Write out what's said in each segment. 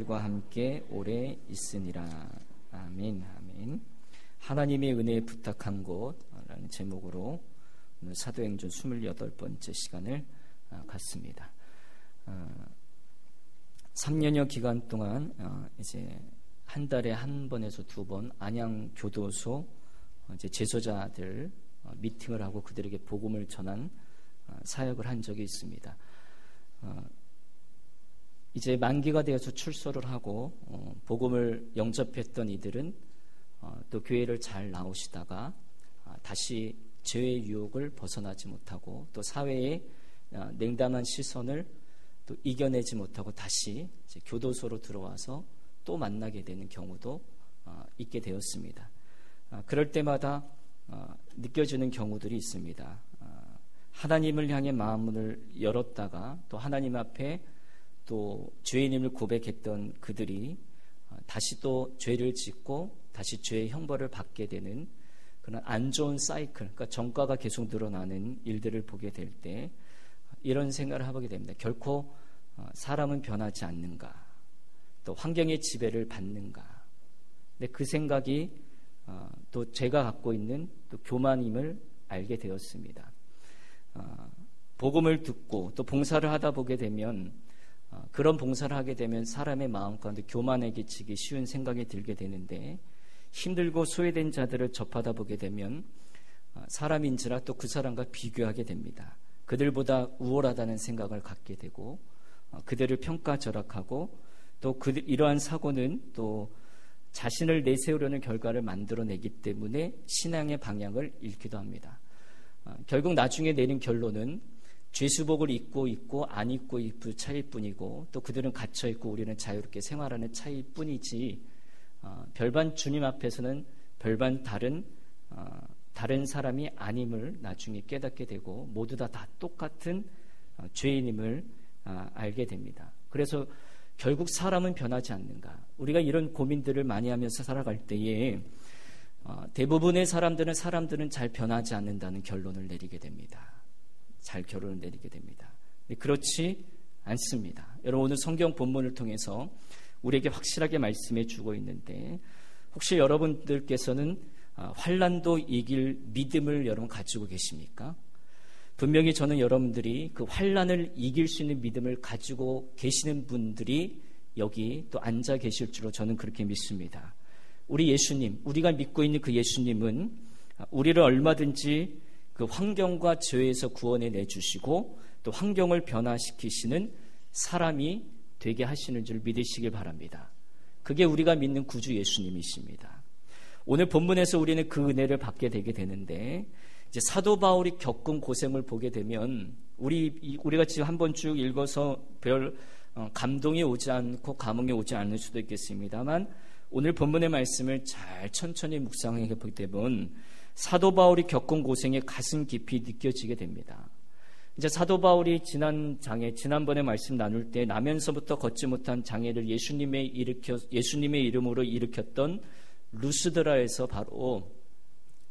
과 함께 오래 있으니라. 아멘. 아멘. 하나님의 은혜에 부탁한 곳라는 제목으로 오늘 사도행전 28번째 시간을 갖습니다. 3년여 기간 동안 이제 한 달에 한 번에서 두 번 안양 교도소 이제 재소자들 미팅을 하고 그들에게 복음을 전한 사역을 한 적이 있습니다. 이제 만기가 되어서 출소를 하고 복음을 영접했던 이들은 또 교회를 잘 나오시다가 다시 죄의 유혹을 벗어나지 못하고 또 사회의 냉담한 시선을 또 이겨내지 못하고 다시 이제 교도소로 들어와서 또 만나게 되는 경우도 있게 되었습니다. 그럴 때마다 느껴지는 경우들이 있습니다. 하나님을 향해 마음을 열었다가 또 하나님 앞에 또 죄인임을 고백했던 그들이 다시 또 죄를 짓고 다시 죄의 형벌을 받게 되는 그런 안 좋은 사이클, 그러니까 전과가 계속 늘어나는 일들을 보게 될 때 이런 생각을 하게 됩니다. 결코 사람은 변하지 않는가, 또 환경의 지배를 받는가. 근데 그 생각이 또 제가 갖고 있는 또 교만임을 알게 되었습니다. 복음을 듣고 또 봉사를 하다 보게 되면 그런 봉사를 하게 되면 사람의 마음 가운데 교만해지기 쉬운 생각이 들게 되는데, 힘들고 소외된 자들을 접하다 보게 되면 사람인지라 또 그 사람과 비교하게 됩니다. 그들보다 우월하다는 생각을 갖게 되고 그들을 평가절하하고 또 이러한 사고는 또 자신을 내세우려는 결과를 만들어내기 때문에 신앙의 방향을 잃기도 합니다. 결국 나중에 내린 결론은 죄수복을 입고 있고 안 입고 있을 차이일 뿐이고 또 그들은 갇혀 있고 우리는 자유롭게 생활하는 차이일 뿐이지, 별반 주님 앞에서는 별반 다른 사람이 아님을 나중에 깨닫게 되고 모두 다 똑같은 죄인임을 알게 됩니다. 그래서 결국 사람은 변하지 않는가, 우리가 이런 고민들을 많이 하면서 살아갈 때에 대부분의 사람들은 잘 변하지 않는다는 결론을 내리게 됩니다. 잘 결론을 내리게 됩니다. 그렇지 않습니다. 여러분, 오늘 성경 본문을 통해서 우리에게 확실하게 말씀해 주고 있는데, 혹시 여러분들께서는 환난도 이길 믿음을 여러분 가지고 계십니까? 분명히 저는 여러분들이 그 환난을 이길 수 있는 믿음을 가지고 계시는 분들이 여기 또 앉아 계실 줄로 저는 그렇게 믿습니다. 우리 예수님, 우리가 믿고 있는 그 예수님은 우리를 얼마든지 그 환경과 죄에서 구원해 내주시고 또 환경을 변화시키시는 사람이 되게 하시는 줄 믿으시길 바랍니다. 그게 우리가 믿는 구주 예수님이십니다. 오늘 본문에서 우리는 그 은혜를 받게 되게 되는데, 이제 사도 바울이 겪은 고생을 보게 되면 우리가 지금 한번 쭉 읽어서 별 감동이 오지 않고 감흥이 오지 않을 수도 있겠습니다만, 오늘 본문의 말씀을 잘 천천히 묵상해 보게 되면 사도 바울이 겪은 고생이 가슴 깊이 느껴지게 됩니다. 이제 사도 바울이 지난번에 말씀 나눌 때 나면서부터 걷지 못한 장애를 예수님의 이름으로 일으켰던 루스드라에서 바로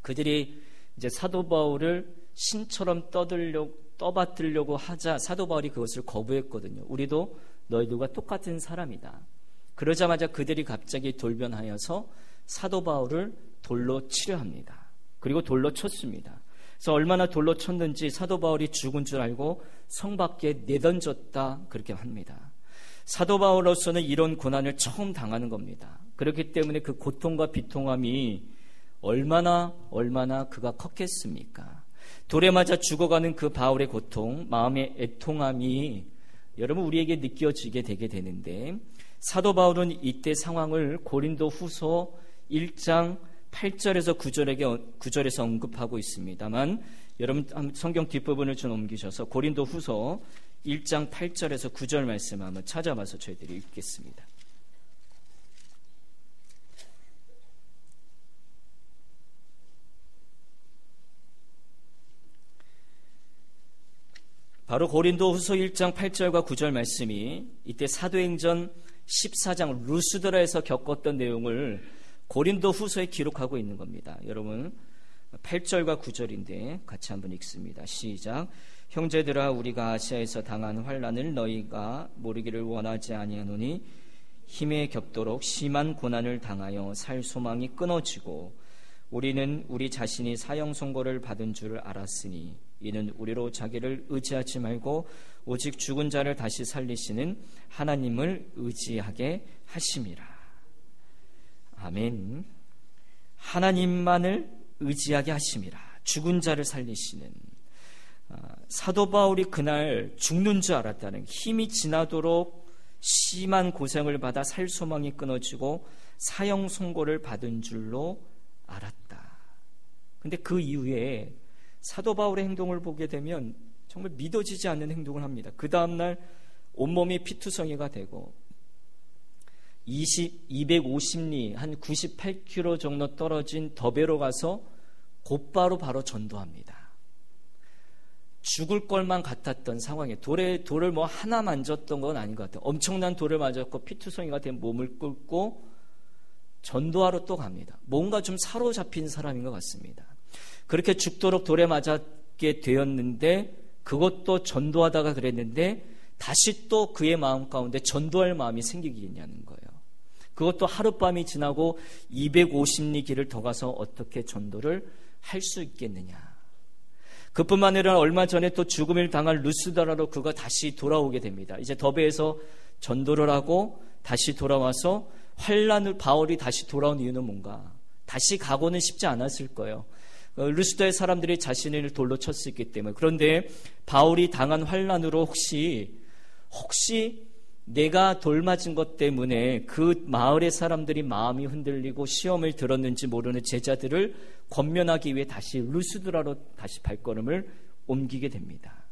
그들이 이제 사도 바울을 신처럼 떠받들려고 하자 사도 바울이 그것을 거부했거든요. 우리도 너희들과 똑같은 사람이다. 그러자마자 그들이 갑자기 돌변하여서 사도 바울을 돌로 치려 합니다. 그리고 돌로 쳤습니다. 그래서 얼마나 돌로 쳤는지 사도 바울이 죽은 줄 알고 성 밖에 내던졌다, 그렇게 합니다. 사도 바울로서는 이런 고난을 처음 당하는 겁니다. 그렇기 때문에 그 고통과 비통함이 얼마나 그가 컸겠습니까? 돌에 맞아 죽어가는 그 바울의 고통, 마음의 애통함이 여러분 우리에게 느껴지게 되게 되는데, 사도 바울은 이때 상황을 고린도 후서 1장 8절에서 9절에서 언급하고 있습니다만, 여러분 성경 뒷부분을 좀 옮기셔서 고린도 후서 1장 8절에서 9절 말씀 한번 찾아봐서 저희들이 읽겠습니다. 바로 고린도 후서 1장 8절과 9절 말씀이 이때 사도행전 14장 루스드라에서 겪었던 내용을 고린도 후서에 기록하고 있는 겁니다. 여러분 8절과 9절인데 같이 한번 읽습니다. 시작. 형제들아, 우리가 아시아에서 당한 환난을 너희가 모르기를 원하지 아니하노니 힘에 겹도록 심한 고난을 당하여 살 소망이 끊어지고 우리는 우리 자신이 사형 선고를 받은 줄 알았으니 이는 우리로 자기를 의지하지 말고 오직 죽은 자를 다시 살리시는 하나님을 의지하게 하심이라. 아멘. 하나님만을 의지하게 하심이라. 죽은 자를 살리시는. 사도 바울이 그날 죽는 줄 알았다는, 힘이 지나도록 심한 고생을 받아 살 소망이 끊어지고 사형 선고를 받은 줄로 알았다. 근데 그 이후에 사도 바울의 행동을 보게 되면 정말 믿어지지 않는 행동을 합니다. 그 다음날 온몸이 피투성이가 되고 250리 한 98km 정도 떨어진 더베로 가서 곧바로 바로 전도합니다. 죽을 걸만 같았던 상황에 돌을 뭐 하나 만졌던 건 아닌 것 같아요. 엄청난 돌을 맞았고 피투성이가 된 몸을 끌고 전도하러 또 갑니다. 뭔가 좀 사로잡힌 사람인 것 같습니다. 그렇게 죽도록 돌에 맞았게 되었는데 그것도 전도하다가 그랬는데 다시 또 그의 마음 가운데 전도할 마음이 생기겠냐는 거예요. 그것도 하룻밤이 지나고 250리 길을 더 가서 어떻게 전도를 할 수 있겠느냐. 그뿐만 아니라 얼마 전에 또 죽음을 당할 루스드라로 그가 다시 돌아오게 됩니다. 이제 더베에서 전도를 하고 다시 돌아와서 바울이 다시 돌아온 이유는 뭔가? 다시 가고는 싶지 않았을 거예요. 루스드의 사람들이 자신을 돌로 쳤었기 때문에. 그런데 바울이 당한 환난으로 혹시 내가 돌 맞은 것 때문에 그 마을의 사람들이 마음이 흔들리고 시험을 들었는지 모르는 제자들을 권면하기 위해 다시 루스드라로 다시 발걸음을 옮기게 됩니다.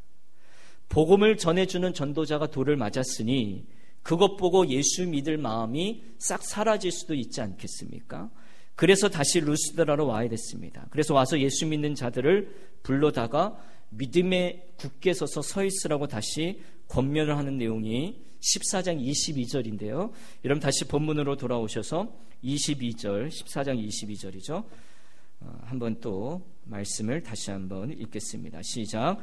복음을 전해주는 전도자가 돌을 맞았으니 그것 보고 예수 믿을 마음이 싹 사라질 수도 있지 않겠습니까? 그래서 다시 루스드라로 와야 됐습니다. 그래서 와서 예수 믿는 자들을 불러다가 믿음에 굳게 서서 서 있으라고 다시 권면을 하는 내용이 14장 22절인데요. 여러분 다시 본문으로 돌아오셔서 22절, 14장 22절이죠. 한번 또 말씀을 다시 한번 읽겠습니다. 시작.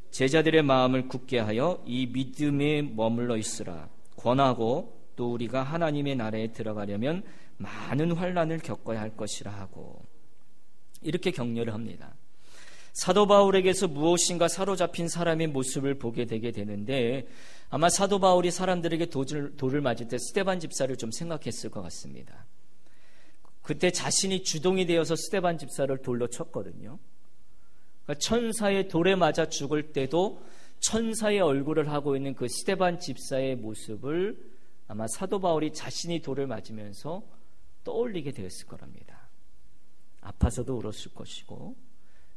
제자들의 마음을 굳게 하여 이 믿음에 머물러 있으라. 권하고 또 우리가 하나님의 나라에 들어가려면 많은 환난을 겪어야 할 것이라 하고 이렇게 격려를 합니다. 사도 바울에게서 무엇인가 사로잡힌 사람의 모습을 보게 되게 되는데 아마 사도 바울이 사람들에게 돌을 맞을 때 스데반 집사를 좀 생각했을 것 같습니다. 그때 자신이 주동이 되어서 스데반 집사를 돌로 쳤거든요. 그러니까 천사의 돌에 맞아 죽을 때도 천사의 얼굴을 하고 있는 그 스데반 집사의 모습을 아마 사도 바울이 자신이 돌을 맞으면서 떠올리게 되었을 거랍니다. 아파서도 울었을 것이고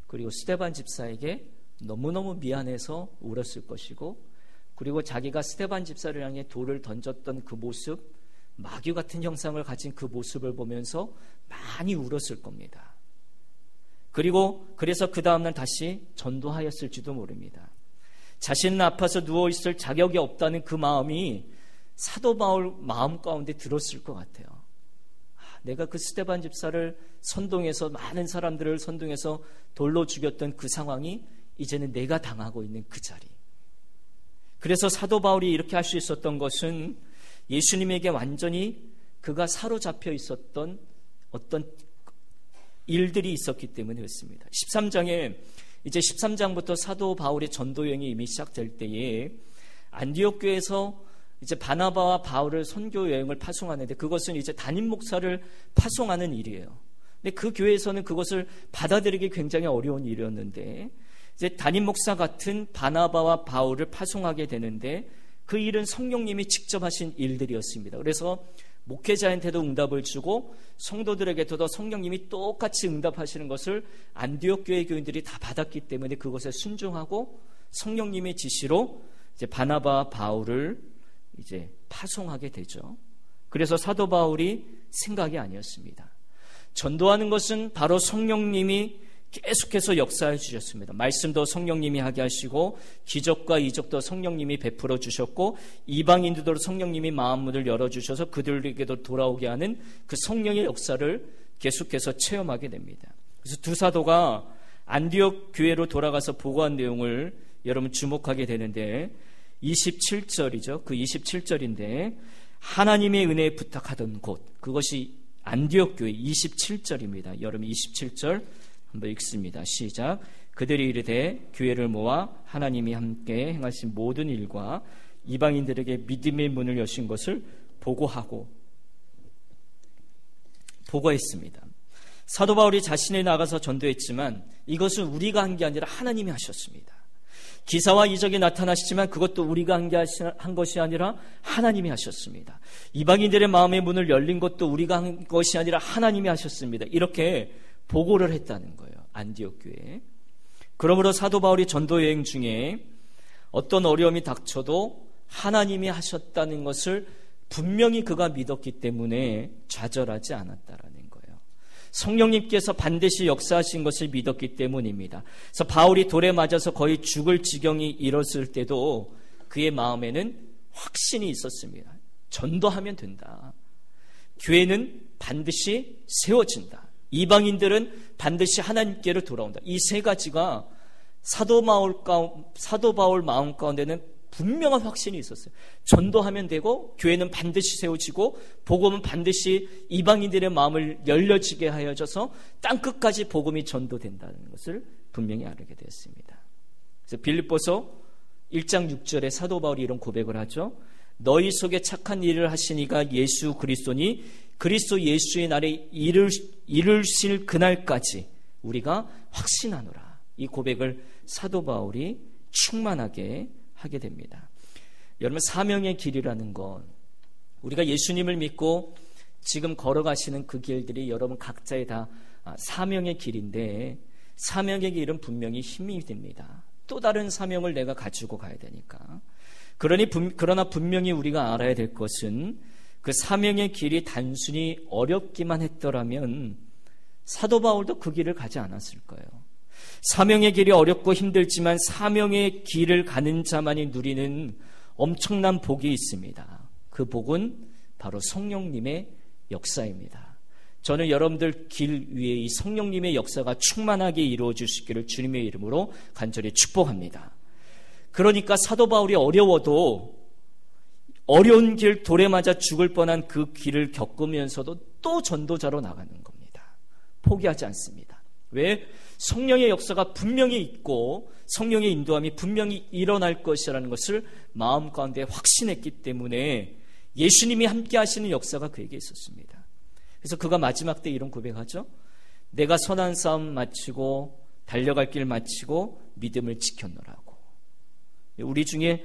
그리고 스데반 집사에게 너무너무 미안해서 울었을 것이고 그리고 자기가 스데반 집사를 향해 돌을 던졌던 그 모습, 마귀 같은 형상을 가진 그 모습을 보면서 많이 울었을 겁니다. 그리고 그래서 그 다음날 다시 전도하였을지도 모릅니다. 자신은 아파서 누워있을 자격이 없다는 그 마음이 사도 바울 마음 가운데 들었을 것 같아요. 내가 그 스데반 집사를 선동해서 많은 사람들을 선동해서 돌로 죽였던 그 상황이 이제는 내가 당하고 있는 그 자리. 그래서 사도 바울이 이렇게 할 수 있었던 것은 예수님에게 완전히 그가 사로잡혀 있었던 어떤 일들이 있었기 때문에 그렇습니다. 13장에 이제 13장부터 사도 바울의 전도 여행이 이미 시작될 때에 안디옥 교회에서 이제 바나바와 바울을 선교 여행을 파송하는데 그것은 이제 담임 목사를 파송하는 일이에요. 근데 그 교회에서는 그것을 받아들이기 굉장히 어려운 일이었는데 이제 담임 목사 같은 바나바와 바울을 파송하게 되는데 그 일은 성령님이 직접 하신 일들이었습니다. 그래서 목회자한테도 응답을 주고 성도들에게도 성령님이 똑같이 응답하시는 것을 안디옥 교회 교인들이 다 받았기 때문에 그것에 순종하고 성령님의 지시로 이제 바나바와 바울을 이제 파송하게 되죠. 그래서 사도 바울이 생각이 아니었습니다. 전도하는 것은 바로 성령님이 계속해서 역사해 주셨습니다. 말씀도 성령님이 하게 하시고 기적과 이적도 성령님이 베풀어 주셨고 이방인들도 성령님이 마음문을 열어주셔서 그들에게도 돌아오게 하는 그 성령의 역사를 계속해서 체험하게 됩니다. 그래서 두 사도가 안디옥 교회로 돌아가서 보고한 내용을 여러분 주목하게 되는데 27절이죠. 그 27절인데 하나님의 은혜에 부탁하던 곳, 그것이 안디옥 교회 27절입니다. 여러분 27절 한번 읽습니다. 시작. 그들이 이르되 교회를 모아 하나님이 함께 행하신 모든 일과 이방인들에게 믿음의 문을 여신 것을 보고했습니다. 사도 바울이 자신이 나가서 전도했지만 이것은 우리가 한 게 아니라 하나님이 하셨습니다. 기사와 이적이 나타나시지만 그것도 우리가 한 것이 아니라 하나님이 하셨습니다. 이방인들의 마음의 문을 열린 것도 우리가 한 것이 아니라 하나님이 하셨습니다. 이렇게 보고를 했다는 거예요. 안디옥 교회에. 그러므로 사도 바울이 전도 여행 중에 어떤 어려움이 닥쳐도 하나님이 하셨다는 것을 분명히 그가 믿었기 때문에 좌절하지 않았다라는 거예요. 성령님께서 반드시 역사하신 것을 믿었기 때문입니다. 그래서 바울이 돌에 맞아서 거의 죽을 지경이 이뤘을 때도 그의 마음에는 확신이 있었습니다. 전도하면 된다. 교회는 반드시 세워진다. 이방인들은 반드시 하나님께로 돌아온다. 이 세 가지가 사도 바울 마음 가운데는 분명한 확신이 있었어요. 전도하면 되고 교회는 반드시 세워지고 복음은 반드시 이방인들의 마음을 열려지게 하여져서 땅끝까지 복음이 전도된다는 것을 분명히 알게 되었습니다. 그래서 빌립보서 1장 6절에 사도 바울이 이런 고백을 하죠. 너희 속에 착한 일을 하시니가 예수 그리스도니 그리스도 예수의 날에 이르실 그날까지 우리가 확신하노라. 이 고백을 사도 바울이 충만하게 하게 됩니다. 여러분, 사명의 길이라는 건 우리가 예수님을 믿고 지금 걸어가시는 그 길들이 여러분 각자의 다 사명의 길인데, 사명의 길은 분명히 힘이 됩니다. 또 다른 사명을 내가 가지고 가야 되니까. 그러나 분명히 우리가 알아야 될 것은 그 사명의 길이 단순히 어렵기만 했더라면 사도 바울도 그 길을 가지 않았을 거예요. 사명의 길이 어렵고 힘들지만 사명의 길을 가는 자만이 누리는 엄청난 복이 있습니다. 그 복은 바로 성령님의 역사입니다. 저는 여러분들 길 위에 이 성령님의 역사가 충만하게 이루어질 수 있기를 주님의 이름으로 간절히 축복합니다. 그러니까 사도 바울이 어려워도 어려운 길, 돌에 맞아 죽을 뻔한 그 길을 겪으면서도 또 전도자로 나가는 겁니다. 포기하지 않습니다. 왜? 성령의 역사가 분명히 있고 성령의 인도함이 분명히 일어날 것이라는 것을 마음 가운데 확신했기 때문에 예수님이 함께 하시는 역사가 그에게 있었습니다. 그래서 그가 마지막 때 이런 고백하죠. 내가 선한 싸움 마치고 달려갈 길 마치고 믿음을 지켰노라고. 우리 중에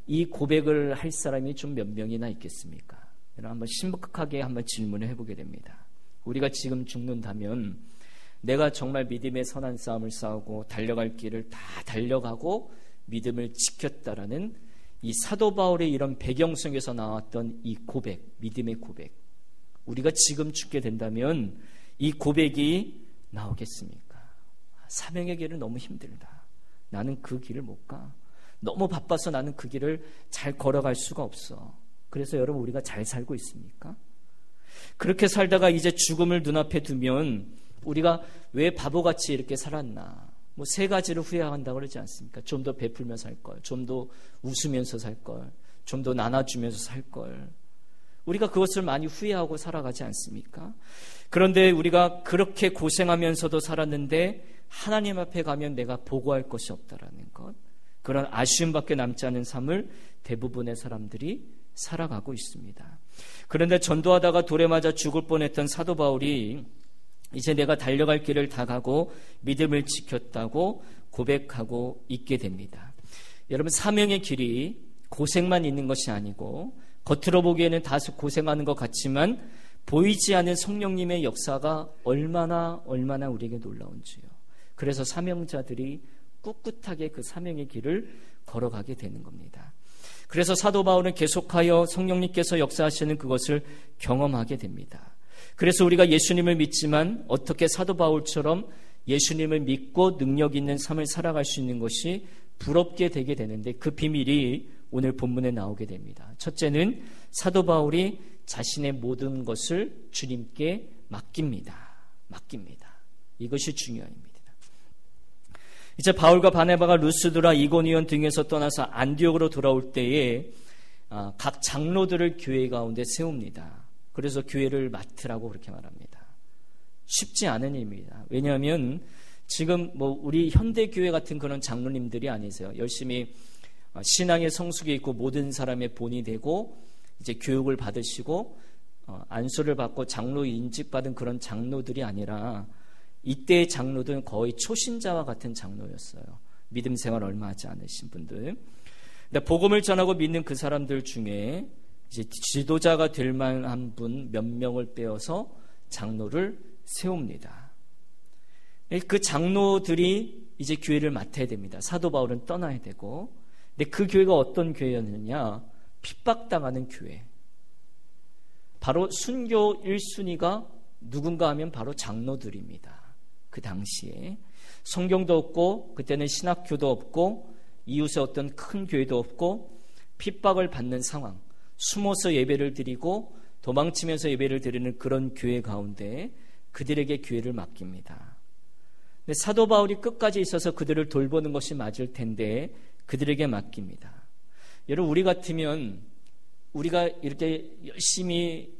이 고백을 할 사람이 좀 몇 명이나 있겠습니까? 한번 심각하게 한번 질문을 해보게 됩니다. 우리가 지금 죽는다면 내가 정말 믿음의 선한 싸움을 싸우고 달려갈 길을 다 달려가고 믿음을 지켰다라는 이 사도 바울의 이런 배경 속에서 나왔던 이 고백, 믿음의 고백, 우리가 지금 죽게 된다면 이 고백이 나오겠습니까? 사명의 길은 너무 힘들다. 나는 그 길을 못 가. 너무 바빠서 나는 그 길을 잘 걸어갈 수가 없어. 그래서 여러분, 우리가 잘 살고 있습니까? 그렇게 살다가 이제 죽음을 눈앞에 두면 우리가 왜 바보같이 이렇게 살았나? 뭐 세 가지를 후회한다고 그러지 않습니까? 좀 더 베풀며 살 걸, 좀 더 웃으면서 살 걸, 좀 더 나눠주면서 살 걸. 우리가 그것을 많이 후회하고 살아가지 않습니까? 그런데 우리가 그렇게 고생하면서도 살았는데 하나님 앞에 가면 내가 보고할 것이 없다라는 것, 그런 아쉬움밖에 남지 않은 삶을 대부분의 사람들이 살아가고 있습니다. 그런데 전도하다가 돌에 맞아 죽을 뻔했던 사도 바울이 이제 내가 달려갈 길을 다 가고 믿음을 지켰다고 고백하고 있게 됩니다. 여러분, 사명의 길이 고생만 있는 것이 아니고 겉으로 보기에는 다소 고생하는 것 같지만 보이지 않는 성령님의 역사가 얼마나 우리에게 놀라운지요. 그래서 사명자들이 꿋꿋하게 그 사명의 길을 걸어가게 되는 겁니다. 그래서 사도 바울은 계속하여 성령님께서 역사하시는 그것을 경험하게 됩니다. 그래서 우리가 예수님을 믿지만 어떻게 사도 바울처럼 예수님을 믿고 능력 있는 삶을 살아갈 수 있는 것이 부럽게 되게 되는데 그 비밀이 오늘 본문에 나오게 됩니다. 첫째는 사도 바울이 자신의 모든 것을 주님께 맡깁니다. 이것이 중요합니다. 이제 바울과 바나바가 루스드라, 이고니온 등에서 떠나서 안디옥으로 돌아올 때에 각 장로들을 교회 가운데 세웁니다. 그래서 교회를 맡으라고 그렇게 말합니다. 쉽지 않은 일입니다. 왜냐하면 지금 우리 현대교회 같은 그런 장로님들이 아니세요. 열심히 신앙의 성숙이 있고 모든 사람의 본이 되고 이제 교육을 받으시고 안수를 받고 장로 인직받은 그런 장로들이 아니라 이때의 장로들은 거의 초신자와 같은 장로였어요. 믿음 생활 얼마 하지 않으신 분들. 근데 복음을 전하고 믿는 그 사람들 중에 이제 지도자가 될 만한 분 몇 명을 빼어서 장로를 세웁니다. 그 장로들이 이제 교회를 맡아야 됩니다. 사도 바울은 떠나야 되고. 근데 그 교회가 어떤 교회였느냐? 핍박당하는 교회. 바로 순교 1순위가 누군가 하면 바로 장로들입니다. 그 당시에 성경도 없고 그때는 신학교도 없고 이웃의 어떤 큰 교회도 없고 핍박을 받는 상황, 숨어서 예배를 드리고 도망치면서 예배를 드리는 그런 교회 가운데 그들에게 교회를 맡깁니다. 근데 사도 바울이 끝까지 있어서 그들을 돌보는 것이 맞을 텐데 그들에게 맡깁니다. 여러분, 우리 같으면 우리가 이렇게 열심히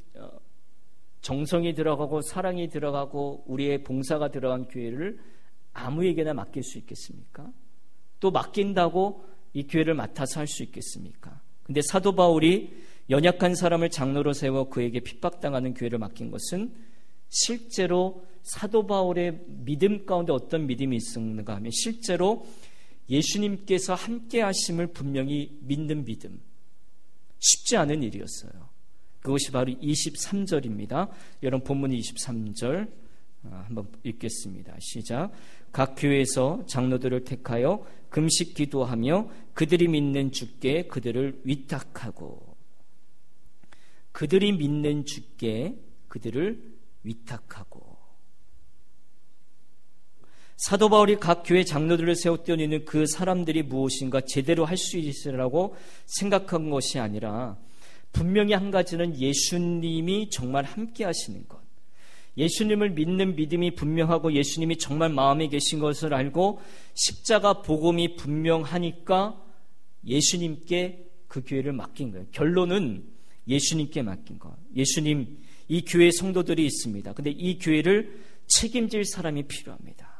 정성이 들어가고 사랑이 들어가고 우리의 봉사가 들어간 교회를 아무에게나 맡길 수 있겠습니까? 또 맡긴다고 이 교회를 맡아서 할 수 있겠습니까? 근데 사도 바울이 연약한 사람을 장로로 세워 그에게 핍박당하는 교회를 맡긴 것은 실제로 사도 바울의 믿음 가운데 어떤 믿음이 있었는가 하면 실제로 예수님께서 함께 하심을 분명히 믿는 믿음. 쉽지 않은 일이었어요. 그것이 바로 23절입니다. 여러분 본문 23절 한번 읽겠습니다. 시작. 각 교회에서 장로들을 택하여 금식 기도하며 그들이 믿는 주께 그들을 위탁하고, 그들이 믿는 주께 그들을 위탁하고. 사도 바울이 각 교회 장로들을 세웠더니는 그 사람들이 무엇인가 제대로 할 수 있으라고 생각한 것이 아니라 분명히 한 가지는 예수님이 정말 함께 하시는 것, 예수님을 믿는 믿음이 분명하고 예수님이 정말 마음에 계신 것을 알고 십자가 복음이 분명하니까 예수님께 그 교회를 맡긴 거예요. 결론은 예수님께 맡긴 것. 예수님, 이 교회 성도들이 있습니다. 근데 이 교회를 책임질 사람이 필요합니다.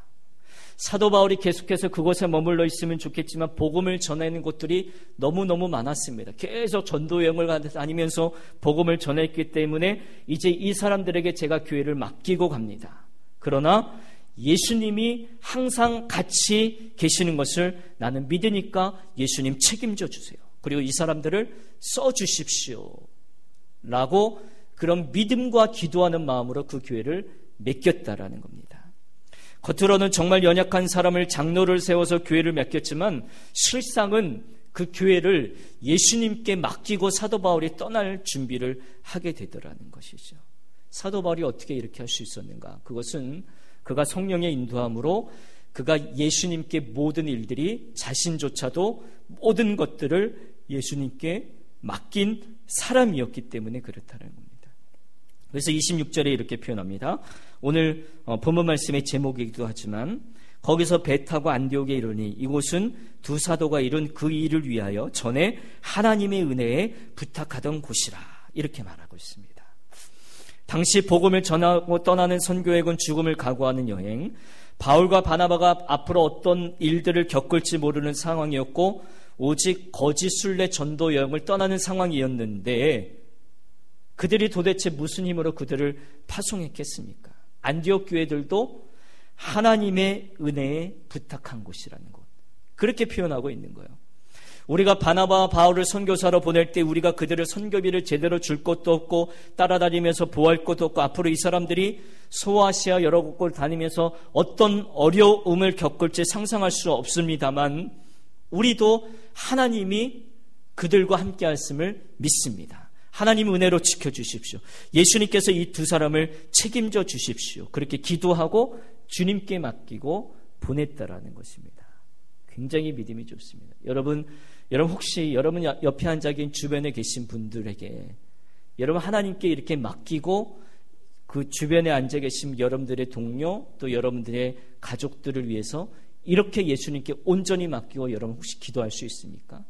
사도 바울이 계속해서 그곳에 머물러 있으면 좋겠지만 복음을 전하는 곳들이 너무너무 많았습니다. 계속 전도 여행을 다니면서 복음을 전했기 때문에 이제 이 사람들에게 제가 교회를 맡기고 갑니다. 그러나 예수님이 항상 같이 계시는 것을 나는 믿으니까 예수님 책임져 주세요. 그리고 이 사람들을 써주십시오 라고 그런 믿음과 기도하는 마음으로 그 교회를 맡겼다라는 겁니다. 겉으로는 정말 연약한 사람을 장로를 세워서 교회를 맡겼지만 실상은 그 교회를 예수님께 맡기고 사도 바울이 떠날 준비를 하게 되더라는 것이죠. 사도 바울이 어떻게 이렇게 할 수 있었는가? 그것은 그가 성령의 인도함으로 그가 예수님께 모든 일들이 자신조차도 모든 것들을 예수님께 맡긴 사람이었기 때문에 그렇다는 겁니다. 그래서 26절에 이렇게 표현합니다. 오늘 본문 말씀의 제목이기도 하지만 거기서 배 타고 안디옥에 이르니 이곳은 두 사도가 이룬 그 일을 위하여 전에 하나님의 은혜에 부탁하던 곳이라, 이렇게 말하고 있습니다. 당시 복음을 전하고 떠나는 선교획은 죽음을 각오하는 여행, 바울과 바나바가 앞으로 어떤 일들을 겪을지 모르는 상황이었고 오직 거짓 순례 전도 여행을 떠나는 상황이었는데 그들이 도대체 무슨 힘으로 그들을 파송했겠습니까? 안디옥 교회들도 하나님의 은혜에 부탁한 곳이라는 것, 그렇게 표현하고 있는 거예요. 우리가 바나바와 바울을 선교사로 보낼 때 우리가 그들을 선교비를 제대로 줄 것도 없고 따라다니면서 보호할 것도 없고 앞으로 이 사람들이 소아시아 여러 곳을 다니면서 어떤 어려움을 겪을지 상상할 수 없습니다만 우리도 하나님이 그들과 함께 하심을 믿습니다. 하나님 은혜로 지켜주십시오. 예수님께서 이 두 사람을 책임져 주십시오. 그렇게 기도하고 주님께 맡기고 보냈다라는 것입니다. 굉장히 믿음이 좋습니다. 여러분 혹시 여러분 옆에 앉아 계신 주변에 계신 분들에게 여러분 하나님께 이렇게 맡기고 그 주변에 앉아 계신 여러분들의 동료 또 여러분들의 가족들을 위해서 이렇게 예수님께 온전히 맡기고 여러분 혹시 기도할 수 있습니까?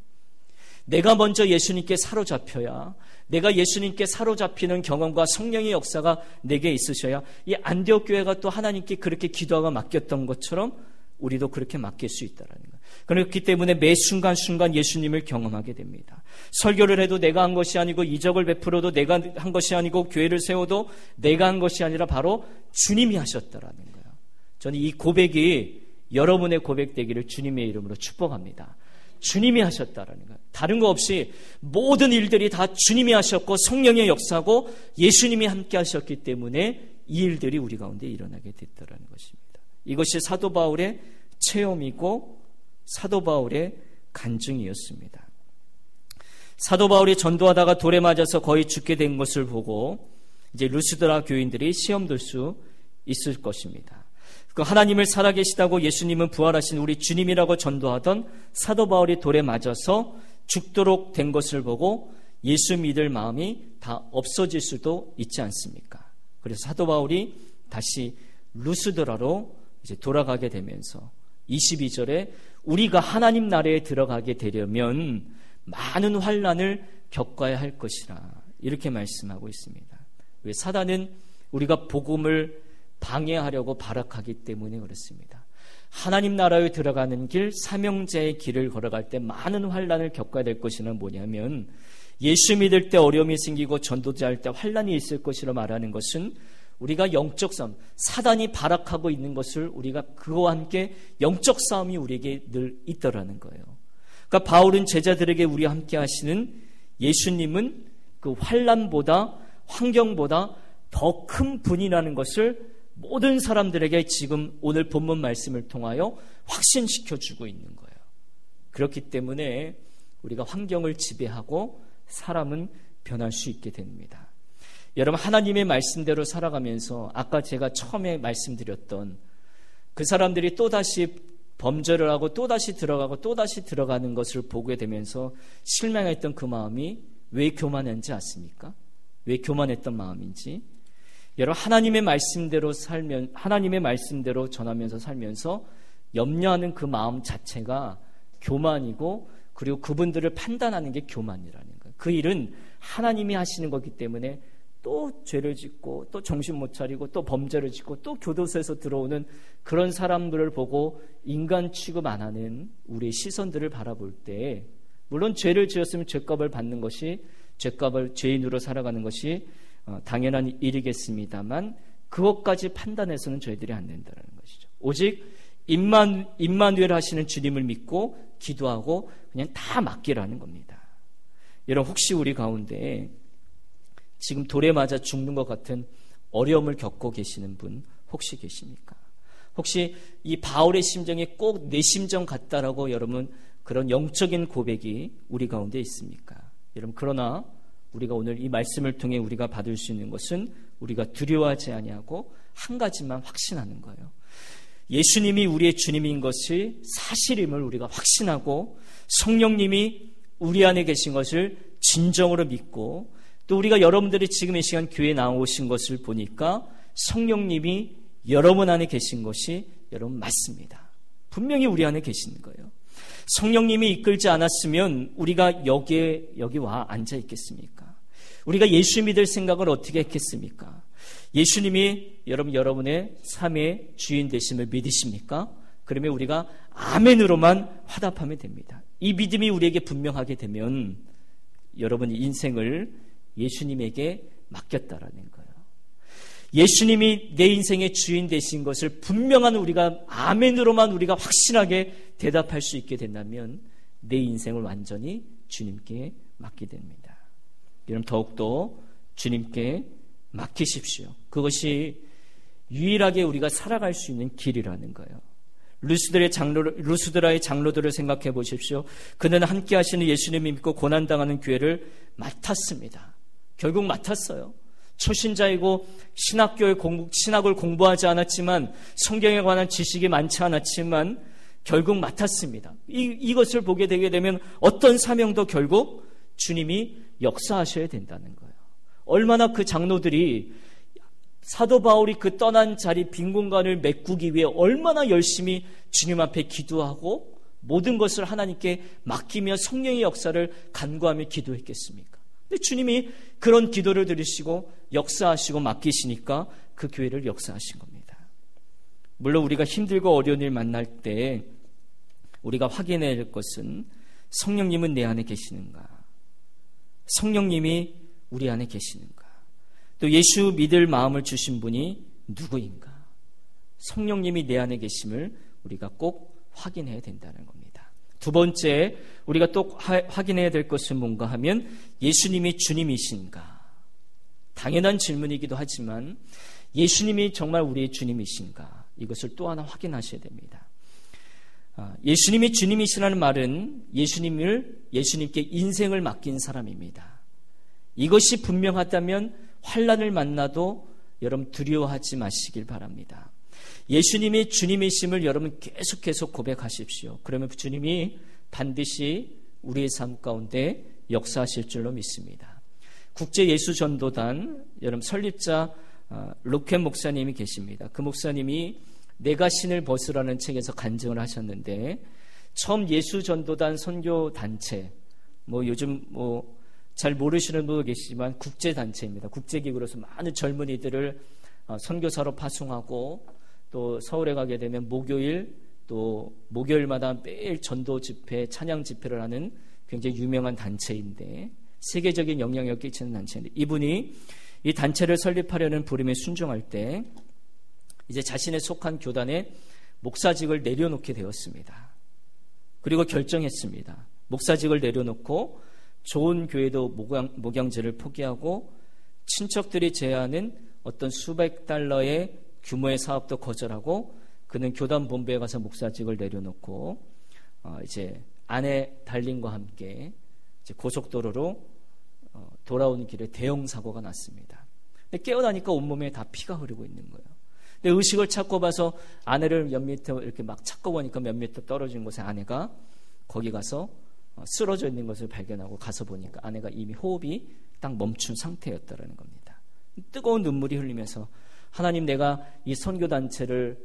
내가 먼저 예수님께 사로잡혀야, 내가 예수님께 사로잡히는 경험과 성령의 역사가 내게 있으셔야 이 안디옥 교회가 또 하나님께 그렇게 기도하고 맡겼던 것처럼 우리도 그렇게 맡길 수 있다는 거예요. 그렇기 때문에 매 순간순간 예수님을 경험하게 됩니다. 설교를 해도 내가 한 것이 아니고, 이적을 베풀어도 내가 한 것이 아니고, 교회를 세워도 내가 한 것이 아니라 바로 주님이 하셨다라는 거예요. 저는 이 고백이 여러분의 고백되기를 주님의 이름으로 축복합니다. 주님이 하셨다라는 거예요. 다른 거 없이 모든 일들이 다 주님이 하셨고 성령의 역사고 예수님이 함께 하셨기 때문에 이 일들이 우리 가운데 일어나게 됐다라는 것입니다. 이것이 사도 바울의 체험이고 사도 바울의 간증이었습니다. 사도 바울이 전도하다가 돌에 맞아서 거의 죽게 된 것을 보고 이제 루스드라 교인들이 시험 들 수 있을 것입니다. 그 하나님을 살아계시다고 예수님은 부활하신 우리 주님이라고 전도하던 사도 바울이 돌에 맞아서 죽도록 된 것을 보고 예수 믿을 마음이 다 없어질 수도 있지 않습니까? 그래서 사도 바울이 다시 루스드라로 이제 돌아가게 되면서 22절에 우리가 하나님 나라에 들어가게 되려면 많은 환난을 겪어야 할 것이라 이렇게 말씀하고 있습니다. 왜? 사단은 우리가 복음을 방해하려고 발악하기 때문에 그렇습니다. 하나님 나라에 들어가는 길, 사명자의 길을 걸어갈 때 많은 환난을 겪어야 될 것이는 뭐냐면 예수 믿을 때 어려움이 생기고 전도자 할 때 환난이 있을 것이라 말하는 것은 우리가 영적 싸움, 사단이 발악하고 있는 것을 우리가 그와 함께 영적 싸움이 우리에게 늘 있더라는 거예요. 그러니까 바울은 제자들에게 우리와 함께 하시는 예수님은 그 환난보다 환경보다 더 큰 분이라는 것을 모든 사람들에게 지금 오늘 본문 말씀을 통하여 확신시켜주고 있는 거예요. 그렇기 때문에 우리가 환경을 지배하고 사람은 변할 수 있게 됩니다. 여러분, 하나님의 말씀대로 살아가면서 아까 제가 처음에 말씀드렸던 그 사람들이 또다시 범죄를 하고 또다시 들어가고 또다시 들어가는 것을 보게 되면서 실망했던 그 마음이 왜 교만한지 아십니까? 왜 교만했던 마음인지. 여러분, 하나님의 말씀대로 하나님의 말씀대로 전하면서 살면서 염려하는 그 마음 자체가 교만이고, 그리고 그분들을 판단하는 게 교만이라는 거예요. 그 일은 하나님이 하시는 거기 때문에 또 죄를 짓고 또 정신 못 차리고 또 범죄를 짓고 또 교도소에서 들어오는 그런 사람들을 보고 인간 취급 안 하는 우리의 시선들을 바라볼 때, 물론 죄를 지었으면 죄값을 받는 것이, 죄값을 죄인으로 살아가는 것이 당연한 일이겠습니다만 그것까지 판단해서는 저희들이 안 된다는 것이죠. 오직 임마누엘 하시는 주님을 믿고 기도하고 그냥 다 맡기라는 겁니다. 여러분, 혹시 우리 가운데 지금 돌에 맞아 죽는 것 같은 어려움을 겪고 계시는 분 혹시 계십니까? 혹시 이 바울의 심정이 꼭 내 심정 같다라고 여러분 그런 영적인 고백이 우리 가운데 있습니까? 여러분, 그러나 우리가 오늘 이 말씀을 통해 우리가 받을 수 있는 것은 우리가 두려워하지 아니하고 한 가지만 확신하는 거예요. 예수님이 우리의 주님인 것이 사실임을 우리가 확신하고 성령님이 우리 안에 계신 것을 진정으로 믿고, 또 우리가 여러분들이 지금 이 시간 교회에 나오신 것을 보니까 성령님이 여러분 안에 계신 것이 여러분 맞습니다. 분명히 우리 안에 계시는 거예요. 성령님이 이끌지 않았으면 우리가 여기 와 앉아 있겠습니까? 우리가 예수 믿을 생각을 어떻게 했겠습니까? 예수님이 여러분의 삶의 주인 되심을 믿으십니까? 그러면 우리가 아멘으로만 화답하면 됩니다. 이 믿음이 우리에게 분명하게 되면 여러분의 인생을 예수님에게 맡겼다라는 거예요. 예수님이 내 인생의 주인 되신 것을 분명한 우리가 아멘으로만 우리가 확실하게 대답할 수 있게 된다면 내 인생을 완전히 주님께 맡게 됩니다. 여러분, 더욱더 주님께 맡기십시오. 그것이 유일하게 우리가 살아갈 수 있는 길이라는 거예요. 루스드라의 장로들을 생각해 보십시오. 그는 함께 하시는 예수님을 믿고 고난당하는 교회를 맡았습니다. 결국 맡았어요. 초신자이고 신학을 공부하지 않았지만 성경에 관한 지식이 많지 않았지만 결국 맡았습니다. 이것을 보게 되게 되면 어떤 사명도 결국 주님이 역사하셔야 된다는 거예요. 얼마나 그 장로들이 사도 바울이 그 떠난 자리 빈 공간을 메꾸기 위해 얼마나 열심히 주님 앞에 기도하고 모든 것을 하나님께 맡기며 성령의 역사를 간구하며 기도했겠습니까? 근데 주님이 그런 기도를 들으시고 역사하시고 맡기시니까 그 교회를 역사하신 겁니다. 물론 우리가 힘들고 어려운 일 만날 때 우리가 확인해야 할 것은 성령님은 내 안에 계시는가? 성령님이 우리 안에 계시는가? 또 예수 믿을 마음을 주신 분이 누구인가? 성령님이 내 안에 계심을 우리가 꼭 확인해야 된다는 겁니다. 두 번째, 우리가 또 확인해야 될 것은 뭔가 하면 예수님이 주님이신가? 당연한 질문이기도 하지만 예수님이 정말 우리의 주님이신가? 이것을 또 하나 확인하셔야 됩니다. 예수님이 주님이시라는 말은 예수님께 인생을 맡긴 사람입니다. 이것이 분명하다면 환난을 만나도 여러분 두려워하지 마시길 바랍니다. 예수님이 주님이심을 여러분 계속해서 고백하십시오. 그러면 주님이 반드시 우리의 삶 가운데 역사하실 줄로 믿습니다. 국제예수전도단 여러분 설립자 로켄 목사님이 계십니다. 그 목사님이 내가 신을 벗으라는 책에서 간증을 하셨는데 처음 예수전도단 선교단체 요즘 잘 모르시는 분도 계시지만 국제단체입니다. 국제기구로서 많은 젊은이들을 선교사로 파송하고 또 서울에 가게 되면 목요일마다 매일 전도 집회, 찬양 집회를 하는 굉장히 유명한 단체인데 세계적인 영향력을 끼치는 단체인데 이분이 이 단체를 설립하려는 부름에 순종할 때 이제 자신의 속한 교단에 목사직을 내려놓게 되었습니다. 그리고 결정했습니다. 목사직을 내려놓고 좋은 교회도 목양지를 포기하고 친척들이 제안하는 어떤 수백 달러의 규모의 사업도 거절하고 그는 교단 본부에 가서 목사직을 내려놓고 이제 아내 달린과 함께 이제 고속도로로 돌아오는 길에 대형 사고가 났습니다. 근데 깨어나니까 온몸에 다 피가 흐르고 있는 거예요. 근데 의식을 찾고 봐서 아내를 몇 미터 이렇게 막 찾고 보니까 몇 미터 떨어진 곳에 아내가 거기 가서 쓰러져 있는 것을 발견하고 가서 보니까 아내가 이미 호흡이 딱 멈춘 상태였다라는 겁니다. 뜨거운 눈물이 흘리면서 하나님, 내가 이 선교단체를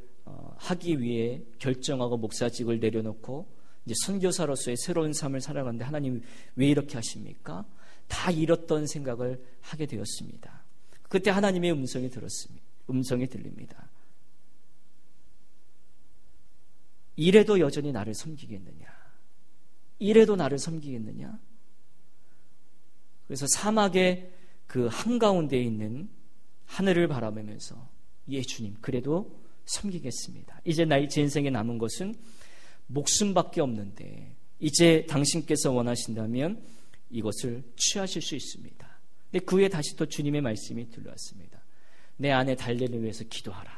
하기 위해 결정하고 목사직을 내려놓고 이제 선교사로서의 새로운 삶을 살아가는데 하나님 왜 이렇게 하십니까? 다 잃었던 생각을 하게 되었습니다. 그때 하나님의 음성이 들립니다. 이래도 여전히 나를 섬기겠느냐? 이래도 나를 섬기겠느냐? 그래서 사막의 그 한가운데에 있는 하늘을 바라보면서 예 주님 그래도 섬기겠습니다. 이제 제 인생에 남은 것은 목숨밖에 없는데 이제 당신께서 원하신다면 이것을 취하실 수 있습니다. 근데 그 후에 다시 또 주님의 말씀이 들려왔습니다. 내 아내 달린을 위해서 기도하라.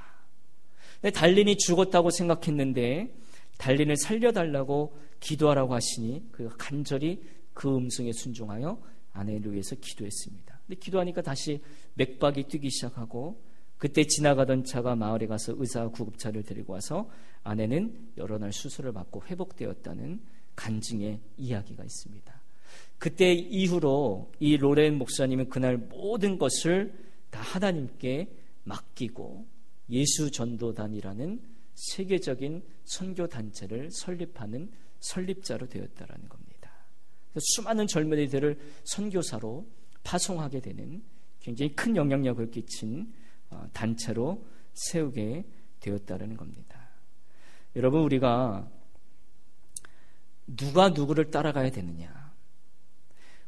내 달린이 죽었다고 생각했는데 달린을 살려달라고 기도하라고 하시니 그가 간절히 그 음성에 순종하여 아내를 위해서 기도했습니다. 근데 기도하니까 다시 맥박이 뛰기 시작하고 그때 지나가던 차가 마을에 가서 의사 구급차를 데리고 와서 아내는 여러 날 수술을 받고 회복되었다는 간증의 이야기가 있습니다. 그때 이후로 이 로렌 목사님은 그날 모든 것을 다 하나님께 맡기고 예수전도단이라는 세계적인 선교단체를 설립하는 설립자로 되었다라는 겁니다. 수많은 젊은이들을 선교사로 파송하게 되는 굉장히 큰 영향력을 끼친 단체로 세우게 되었다는 겁니다. 여러분, 우리가 누가 누구를 따라가야 되느냐?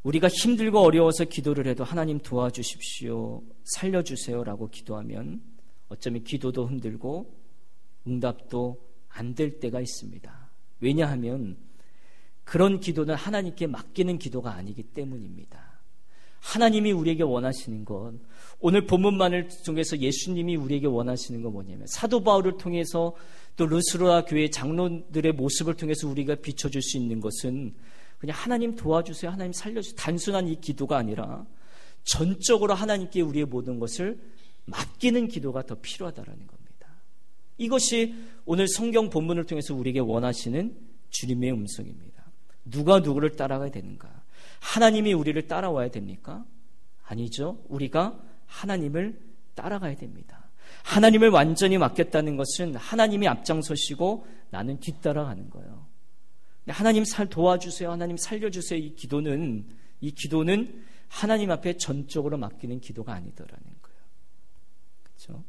우리가 힘들고 어려워서 기도를 해도 하나님 도와주십시오, 살려주세요라고 기도하면 어쩌면 기도도 힘들고 응답도 안 될 때가 있습니다. 왜냐하면 그런 기도는 하나님께 맡기는 기도가 아니기 때문입니다. 하나님이 우리에게 원하시는 것, 오늘 본문만을 통해서 예수님이 우리에게 원하시는 건 뭐냐면 사도 바울을 통해서 또 루스드라 교회 장로들의 모습을 통해서 우리가 비춰줄 수 있는 것은 그냥 하나님 도와주세요, 하나님 살려주세요, 단순한 이 기도가 아니라 전적으로 하나님께 우리의 모든 것을 맡기는 기도가 더 필요하다는 겁니다. 이것이 오늘 성경 본문을 통해서 우리에게 원하시는 주님의 음성입니다. 누가 누구를 따라가야 되는가? 하나님이 우리를 따라와야 됩니까? 아니죠. 우리가 하나님을 따라가야 됩니다. 하나님을 완전히 맡겼다는 것은 하나님이 앞장서시고 나는 뒤따라가는 거예요. 하나님 도와주세요, 하나님 살려주세요, 이 기도는 하나님 앞에 전적으로 맡기는 기도가 아니더라는 거예요. 그렇죠?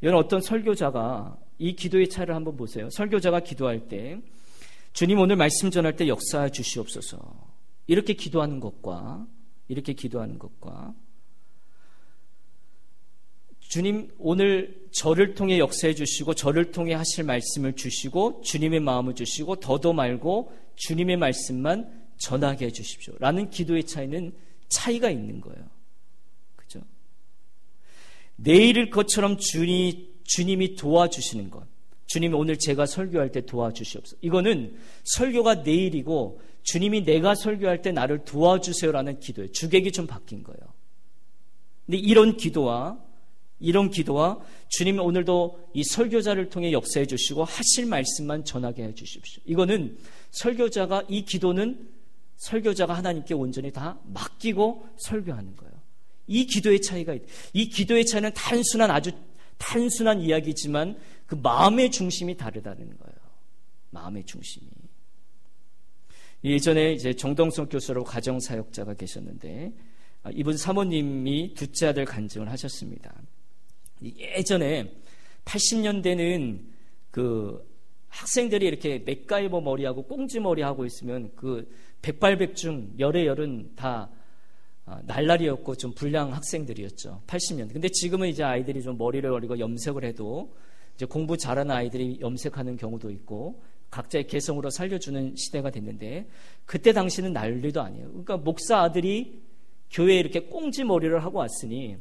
여러분, 어떤 설교자가 이 기도의 차이를 한번 보세요. 설교자가 기도할 때 주님 오늘 말씀 전할 때 역사해 주시옵소서, 이렇게 기도하는 것과 주님 오늘 저를 통해 역사해 주시고 저를 통해 하실 말씀을 주시고 주님의 마음을 주시고 더도 말고 주님의 말씀만 전하게 해 주십시오 라는 기도의 차이가 있는 거예요. 그죠? 내일일 것처럼 주님이 도와주시는 것, 주님이 오늘 제가 설교할 때 도와주시옵소서, 이거는 설교가 내일이고 주님이 내가 설교할 때 나를 도와주세요라는 기도예요. 주객이 좀 바뀐 거예요. 근데 이런 기도와 주님이 오늘도 이 설교자를 통해 역사해 주시고 하실 말씀만 전하게 해 주십시오, 이거는 이 기도는 설교자가 하나님께 온전히 다 맡기고 설교하는 거예요. 이 기도의 차이는 아주 단순한 이야기지만 그 마음의 중심이 다르다는 거예요. 마음의 중심이. 예전에 이제 정동석 교수라고 가정사역자가 계셨는데, 이분 사모님이 둘째 아들 간증을 하셨습니다. 예전에 80년대는 그 학생들이 이렇게 맥가이버 머리하고 꽁지 머리하고 있으면 그 백발백중 열의 열은 다 날라리였고 좀 불량 학생들이었죠. 80년대. 근데 지금은 이제 아이들이 좀 머리를 올리고 염색을 해도 이제 공부 잘하는 아이들이 염색하는 경우도 있고 각자의 개성으로 살려주는 시대가 됐는데, 그때 당시는 난리도 아니에요. 그러니까 목사 아들이 교회에 이렇게 꽁지 머리를 하고 왔으니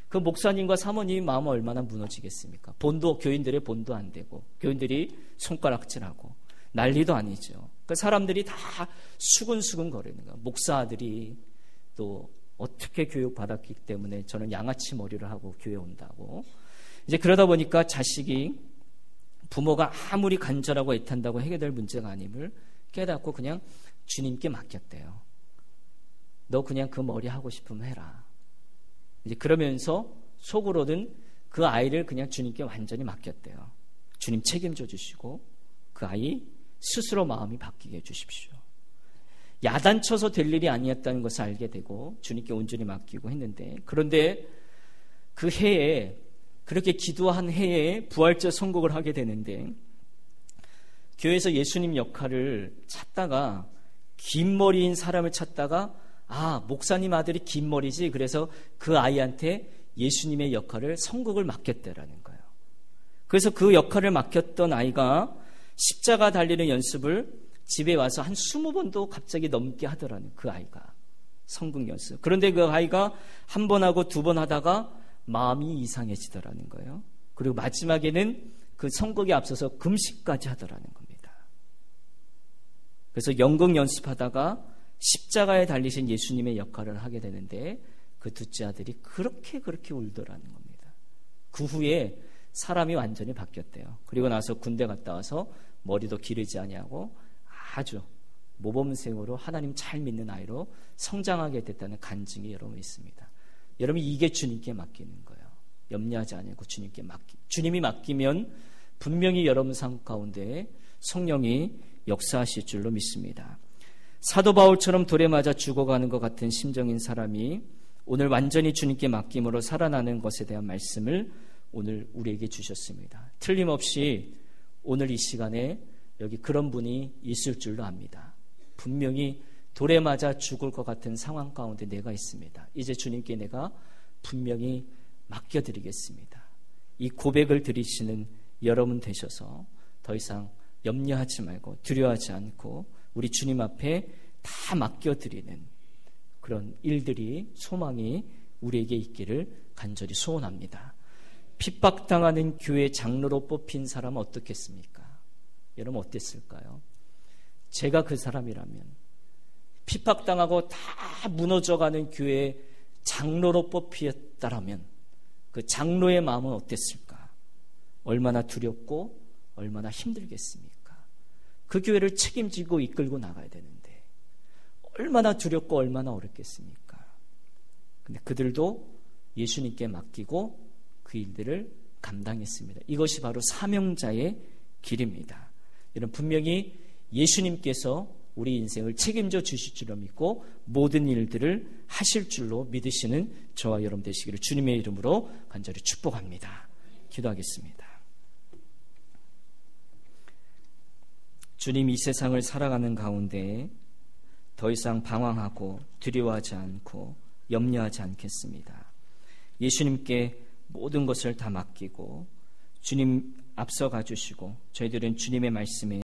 그 목사님과 사모님이 마음은 얼마나 무너지겠습니까? 교인들의 본도 안 되고 교인들이 손가락질하고 난리도 아니죠. 그러니까 사람들이 다 수근수근 거리는 거예요. 목사 아들이 또 어떻게 교육받았기 때문에 저는 양아치 머리를 하고 교회에 온다고. 이제 그러다 보니까 부모가 아무리 간절하고 애탄다고 해결될 문제가 아님을 깨닫고 그냥 주님께 맡겼대요. 너 그냥 그 머리 하고 싶으면 해라. 이제 그러면서 속으로는 그 아이를 그냥 주님께 완전히 맡겼대요. 주님 책임져 주시고 그 아이 스스로 마음이 바뀌게 해주십시오. 야단쳐서 될 일이 아니었다는 것을 알게 되고 주님께 온전히 맡기고 했는데, 그런데 그 해에, 그렇게 기도한 해에 부활절 선곡을 하게 되는데, 교회에서 예수님 역할을 찾다가 긴 머리인 사람을 찾다가 목사님 아들이 긴 머리지, 그래서 그 아이한테 예수님의 역할을 선곡을 맡겼다라는 거예요. 그래서 그 역할을 맡겼던 아이가 십자가 달리는 연습을 집에 와서 한 20번도 갑자기 넘게 하더라는, 그 아이가 성경 연습. 그런데 그 아이가 한 번 하고 두 번 하다가 마음이 이상해지더라는 거예요. 그리고 마지막에는 그 선곡에 앞서서 금식까지 하더라는 겁니다. 그래서 연극 연습하다가 십자가에 달리신 예수님의 역할을 하게 되는데, 그 둘째 아들이 그렇게 울더라는 겁니다. 그 후에 사람이 완전히 바뀌었대요. 그리고 나서 군대 갔다 와서 머리도 기르지 아니하고 아주 모범생으로 하나님 잘 믿는 아이로 성장하게 됐다는 간증이 여러분 있습니다. 여러분, 이게 주님께 맡기는 거예요. 염려하지 않고 주님이 맡기면 분명히 여러분 삶 가운데 성령이 역사하실 줄로 믿습니다. 사도 바울처럼 돌에 맞아 죽어가는 것 같은 심정인 사람이 오늘 완전히 주님께 맡김으로 살아나는 것에 대한 말씀을 오늘 우리에게 주셨습니다. 틀림없이 오늘 이 시간에 여기 그런 분이 있을 줄로 압니다. 분명히 돌에 맞아 죽을 것 같은 상황 가운데 내가 있습니다. 이제 주님께 내가 분명히 맡겨드리겠습니다. 이 고백을 드리시는 여러분 되셔서 더 이상 염려하지 말고 두려워하지 않고 우리 주님 앞에 다 맡겨드리는 그런 일들이, 소망이 우리에게 있기를 간절히 소원합니다. 핍박당하는 교회 장로로 뽑힌 사람은 어떻겠습니까? 여러분 어땠을까요? 제가 그 사람이라면, 핍박당하고 다 무너져가는 교회 장로로 뽑혔다라면 그 장로의 마음은 어땠을까? 얼마나 두렵고 얼마나 힘들겠습니까? 그 교회를 책임지고 이끌고 나가야 되는데 얼마나 두렵고 얼마나 어렵겠습니까? 근데 그들도 예수님께 맡기고 그 일들을 감당했습니다. 이것이 바로 사명자의 길입니다. 이런 분명히 예수님께서 우리 인생을 책임져 주실 줄로 믿고 모든 일들을 하실 줄로 믿으시는 저와 여러분 되시기를 주님의 이름으로 간절히 축복합니다. 기도하겠습니다. 주님, 이 세상을 살아가는 가운데 더 이상 방황하고 두려워하지 않고 염려하지 않겠습니다. 예수님께 모든 것을 다 맡기고 주님 앞서가 주시고 저희들은 주님의 말씀에